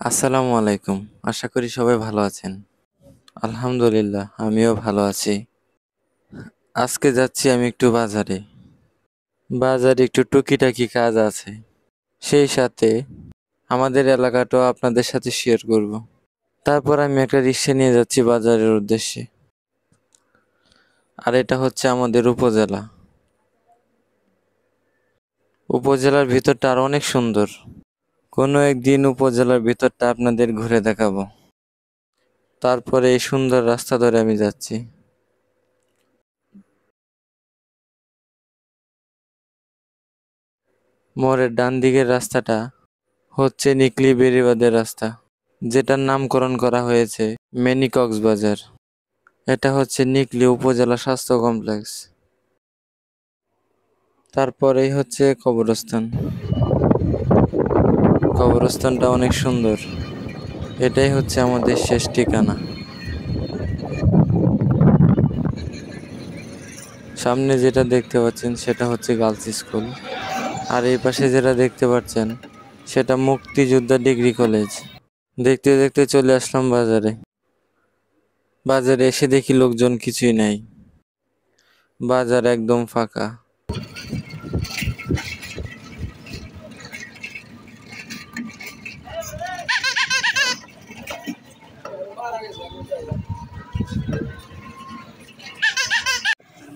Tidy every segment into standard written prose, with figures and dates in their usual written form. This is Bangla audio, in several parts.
আসসালামু আলাইকুম। আশা করি সবাই ভালো আছেন। আলহামদুলিল্লাহ, আমিও ভালো আছি। আজকে যাচ্ছি আমি একটু বাজারে। বাজারে একটু টুকিটাকি কাজ আছে। সেই সাথে আমাদের এলাকাটাও আপনাদের সাথে শেয়ার করব। তারপর আমি একটা রিক্সা নিয়ে যাচ্ছি বাজারের উদ্দেশ্যে। আর এটা হচ্ছে আমাদের উপজেলা। উপজেলার ভিতরটা আরো অনেক সুন্দর। কোনো একদিন উপজেলার ভিতরটা আপনাদের ঘুরে দেখাবো। তারপরে এই সুন্দর রাস্তা ধরে আমি যাচ্ছি। মোড়ের ডান দিকের রাস্তাটা হচ্ছে নিকলি বেড়িবাঁধের রাস্তা, যেটার নামকরণ করা হয়েছে মিনি কক্সবাজার। এটা হচ্ছে নিকলি উপজেলা স্বাস্থ্য কমপ্লেক্স। তারপরেই হচ্ছে কবরস্থান। কবরস্থানটা অনেক সুন্দর। এটাই হচ্ছে আমাদের শেষ ঠিকানা। সামনে যেটা দেখতে পাচ্ছেন সেটা হচ্ছে গার্লস স্কুল। আর এই পাশে যেটা দেখতে পাচ্ছেন সেটা মুক্তিযোদ্ধা ডিগ্রি কলেজ। দেখতে দেখতে চলে আসলাম বাজারে। বাজারে এসে দেখি লোকজন কিছুই নাই। বাজার একদম ফাঁকা।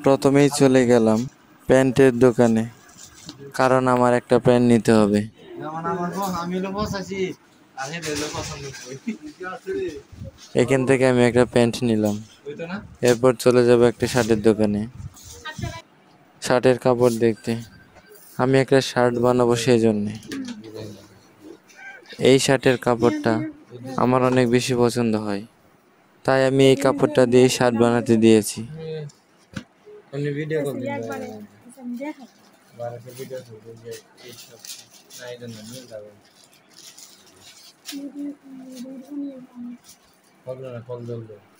প্রথমেই চলে গেলাম প্যান্টের দোকানে, কারণ আমার একটা প্যান্ট নিতে হবে। এখান থেকে আমি একটা প্যান্ট নিলাম। এরপর চলে যাব একটা শার্টের দোকানে, শার্টের কাপড় দেখতে। আমি একটা শার্ট বানাবো সেই জন্যে। এই শার্টের কাপড়টা আমার অনেক বেশি পছন্দ হয়, তাই আমি এই কাপড়টা দিয়ে শার্ট বানাতে দিয়েছি।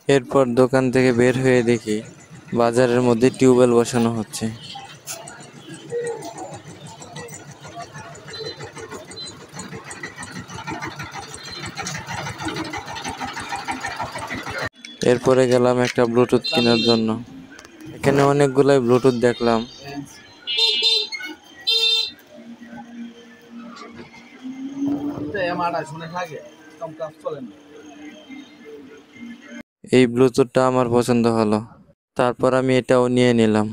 এরপর দোকান থেকে বের হয়ে দেখি বাজারের মধ্যে টিউবওয়েল বসানো হচ্ছে। এরপরে গেলাম একটা ব্লুটুথ কেনার জন্য। এখানে অনেকগুলাই ব্লুটুথ দেখলাম। এই ব্লুটুথটা আমার পছন্দ হলো, তারপর আমি এটাও নিয়ে নিলাম।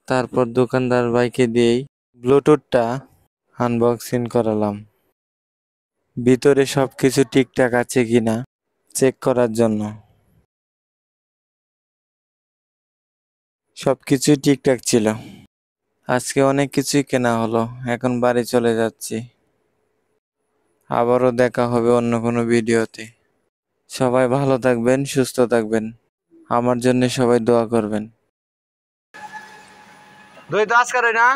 তারপর দোকানদার ভাইকে দিয়েই ব্লুটুথটা আনবক্সিং করালাম, ভিতরে সবকিছু ঠিকঠাক আছে কিনা চেক করার জন্য। সবকিছুই ঠিকঠাক ছিল। আজকে অনেক কিছুই কেনা হলো। এখন বাড়ি চলে যাচ্ছি। আবারও দেখা হবে অন্য কোনো ভিডিওতে। সবাই ভালো থাকবেন, সুস্থ থাকবেন। আমার জন্য সবাই দোয়া করবেন। দই তো আজকার না।